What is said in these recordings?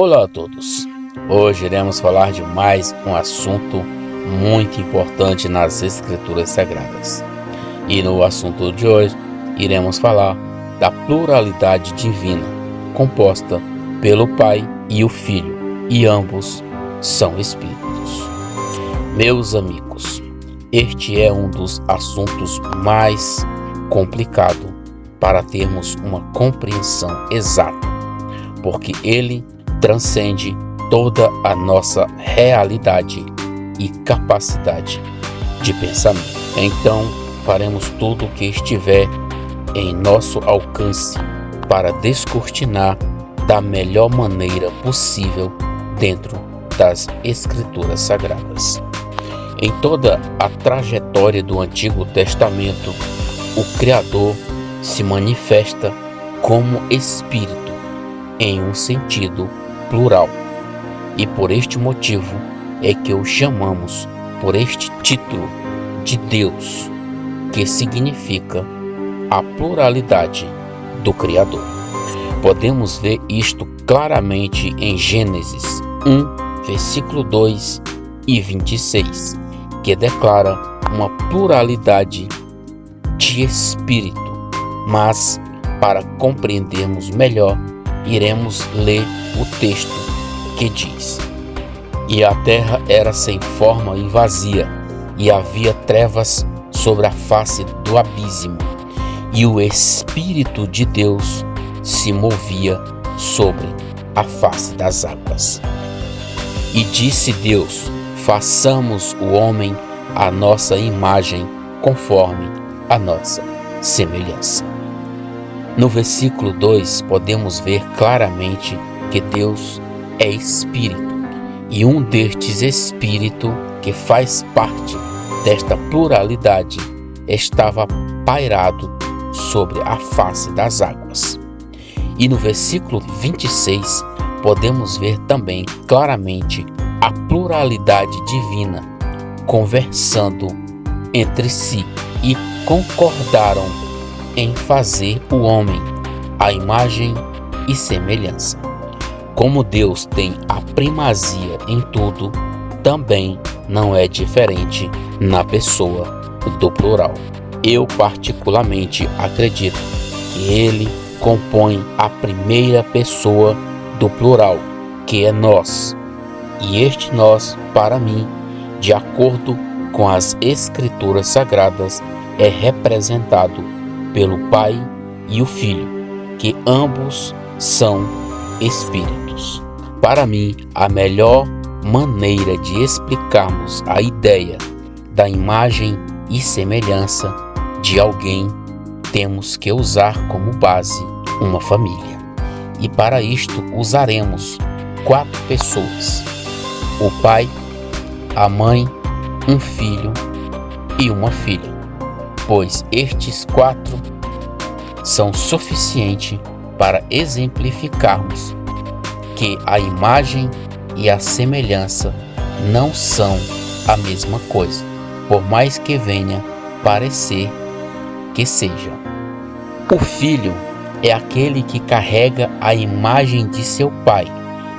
Olá a todos! Hoje iremos falar de mais um assunto muito importante nas Escrituras Sagradas. E no assunto de hoje, iremos falar da pluralidade divina, composta pelo Pai e o Filho, e ambos são Espíritos. Meus amigos, este é um dos assuntos mais complicados para termos uma compreensão exata, porque ele transcende toda a nossa realidade e capacidade de pensamento. Então, faremos tudo o que estiver em nosso alcance para descortinar da melhor maneira possível dentro das Escrituras Sagradas. Em toda a trajetória do Antigo Testamento, o Criador se manifesta como Espírito em um sentido plural. E por este motivo é que o chamamos por este título de Deus, que significa a pluralidade do Criador. Podemos ver isto claramente em Gênesis 1, versículo 2 e 26, que declara uma pluralidade de espírito. Mas, para compreendermos melhor, iremos ler o texto que diz: E a terra era sem forma e vazia, e havia trevas sobre a face do abismo, e o Espírito de Deus se movia sobre a face das águas. E disse Deus: façamos o homem à nossa imagem, conforme a nossa semelhança. No versículo 2, podemos ver claramente que Deus é Espírito, e um destes Espíritos que faz parte desta pluralidade estava pairado sobre a face das águas. E no versículo 26, podemos ver também claramente a pluralidade divina conversando entre si, e concordaram em fazer o homem à imagem e semelhança. Como Deus tem a primazia em tudo, também não é diferente na pessoa do plural. Eu particularmente acredito que ele compõe a primeira pessoa do plural, que é nós. E este nós, para mim, de acordo com as Escrituras Sagradas, é representado pelo Pai e o Filho, que ambos são Espíritos. Para mim, a melhor maneira de explicarmos a ideia da imagem e semelhança de alguém, temos que usar como base uma família. E para isto usaremos 4 pessoas: o pai, a mãe, um filho e uma filha, pois estes 4 são suficientes para exemplificarmos que a imagem e a semelhança não são a mesma coisa, por mais que venha parecer que sejam. O filho é aquele que carrega a imagem de seu pai,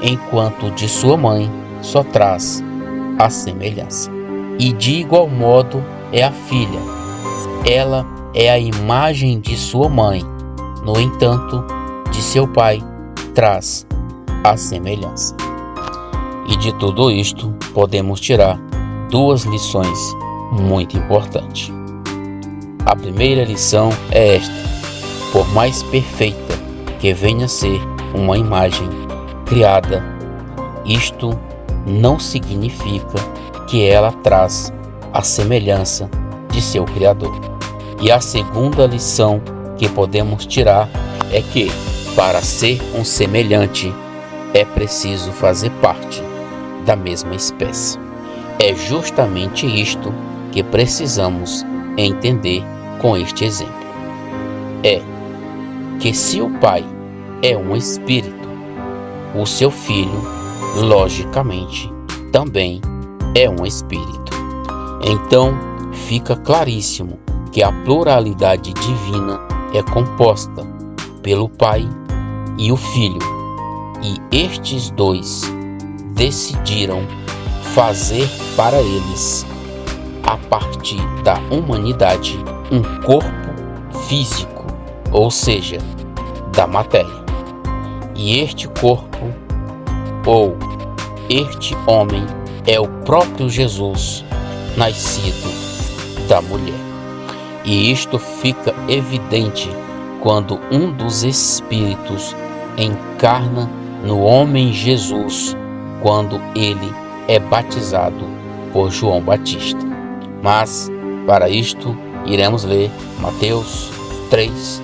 enquanto de sua mãe só traz a semelhança. E de igual modo é a filha. Ela é a imagem de sua mãe, no entanto, de seu pai traz a semelhança. E de tudo isto podemos tirar 2 lições muito importantes. A primeira lição é esta: por mais perfeita que venha a ser uma imagem criada, isto não significa que ela traz a semelhança de seu Criador. E a segunda lição que podemos tirar é que, para ser um semelhante, é preciso fazer parte da mesma espécie. É justamente isto que precisamos entender com este exemplo. É que se o pai é um espírito, o seu filho, logicamente, também é um espírito. Então, fica claríssimo que a pluralidade divina é composta pelo Pai e o Filho, E estes dois decidiram fazer para eles, a partir da humanidade, um corpo físico, ou seja, da matéria. E este corpo, ou este homem, é o próprio Jesus, nascido da mulher. E isto fica evidente quando um dos espíritos encarna no homem Jesus, quando ele é batizado por João Batista. Mas, para isto, iremos ler Mateus 3,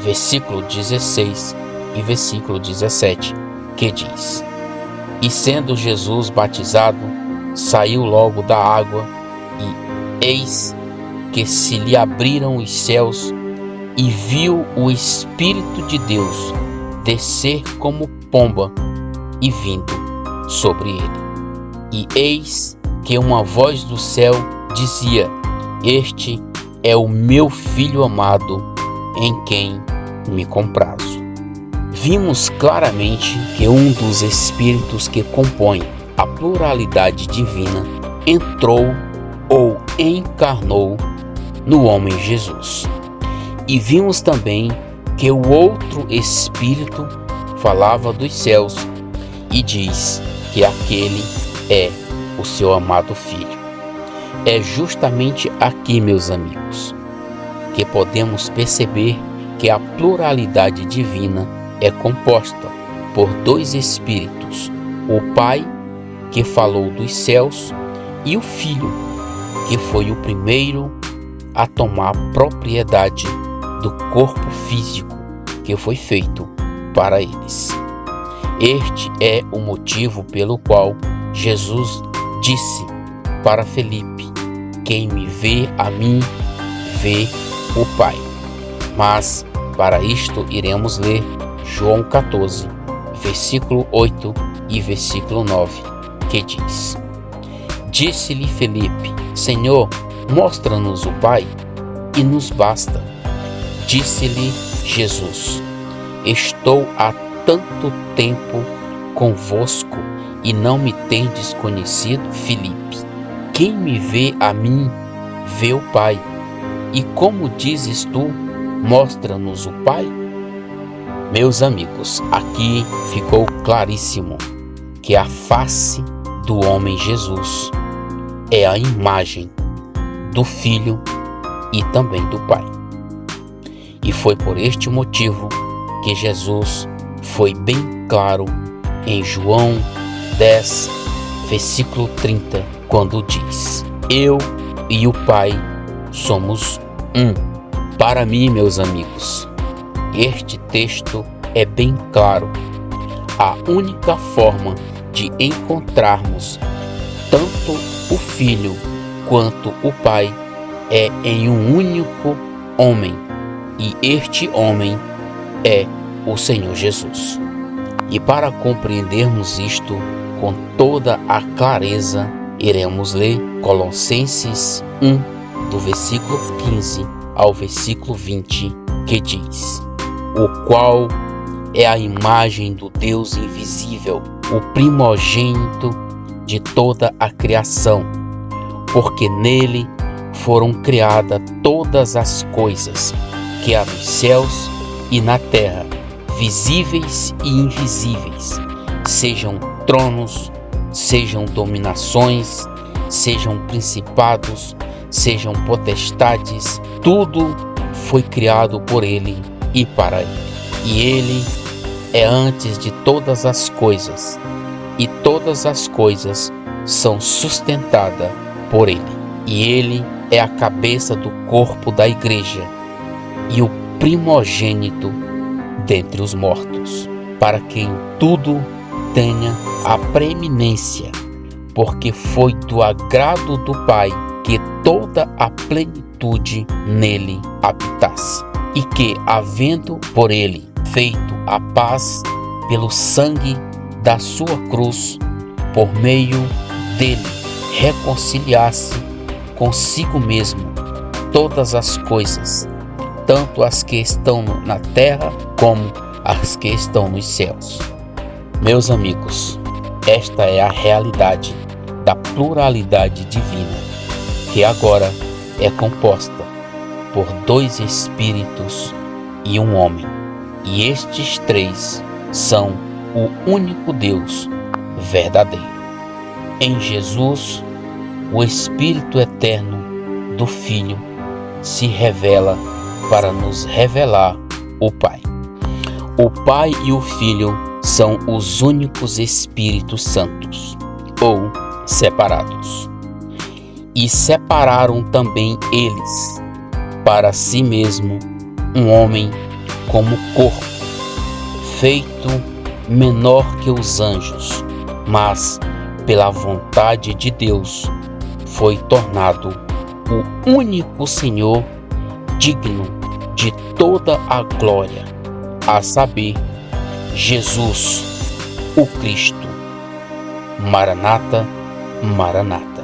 versículo 16 e versículo 17, que diz: E sendo Jesus batizado, saiu logo da água, e eis que se lhe abriram os céus, e viu o Espírito de Deus descer como pomba e vindo sobre ele. E eis que uma voz do céu dizia: Este é o meu Filho amado, em quem me comprazo. Vimos claramente que um dos espíritos que compõem a pluralidade divina entrou ou encarnou no homem Jesus. E vimos também que o outro espírito falava dos céus e diz que aquele é o seu amado Filho. É justamente aqui, meus amigos, que podemos perceber que a pluralidade divina é composta por dois espíritos: o Pai, que falou dos céus, e o Filho, que foi o primeiro a tomar propriedade do corpo físico que foi feito para eles. Este é o motivo pelo qual Jesus disse para Felipe: Quem me vê a mim, vê o Pai. Mas para isto iremos ler João 14, versículo 8 e versículo 9, que diz: Disse-lhe Felipe: Senhor, mostra-nos o Pai, e nos basta. Disse-lhe Jesus: Estou há tanto tempo convosco e não me tendes conhecido, Felipe? Quem me vê a mim, vê o Pai. E como dizes tu, mostra-nos o Pai? Meus amigos, aqui ficou claríssimo que a face do homem Jesus é a imagem do Filho e também do Pai. E foi por este motivo que Jesus foi bem claro em João 10, versículo 30, quando diz: Eu e o Pai somos um. Para mim, meus amigos, este texto é bem claro. A única forma de encontrarmos tanto o Filho quanto o Pai é em um único homem, e este homem é o Senhor Jesus. E para compreendermos isto com toda a clareza, iremos ler Colossenses 1, do versículo 15 ao versículo 20, que diz: O qual é a imagem do Deus invisível, o primogênito de toda a criação, porque nele foram criadas todas as coisas que há nos céus e na terra, visíveis e invisíveis, sejam tronos, sejam dominações, sejam principados, sejam potestades, tudo foi criado por ele e para ele. E ele é antes de todas as coisas, e todas as coisas são sustentadas por ele. E ele é a cabeça do corpo da igreja, e o primogênito dentre os mortos, para quem tudo tenha a preeminência, porque foi do agrado do Pai que toda a plenitude nele habitasse, e que, havendo por ele feito a paz pelo sangue da sua cruz, por meio dele reconciliasse consigo mesmo todas as coisas, tanto as que estão na terra como as que estão nos céus, Meus amigos, esta é a realidade da pluralidade divina, que agora é composta por 2 espíritos e um homem, e estes 3 são o único Deus verdadeiro. Em Jesus, o Espírito eterno do Filho se revela para nos revelar o Pai. O Pai e o Filho são os únicos Espíritos Santos, ou separados. E separaram também eles para si mesmo um homem como corpo, feito menor que os anjos, mas pela vontade de Deus foi tornado o único Senhor digno de toda a glória, a saber, Jesus, o Cristo. Maranata, Maranata.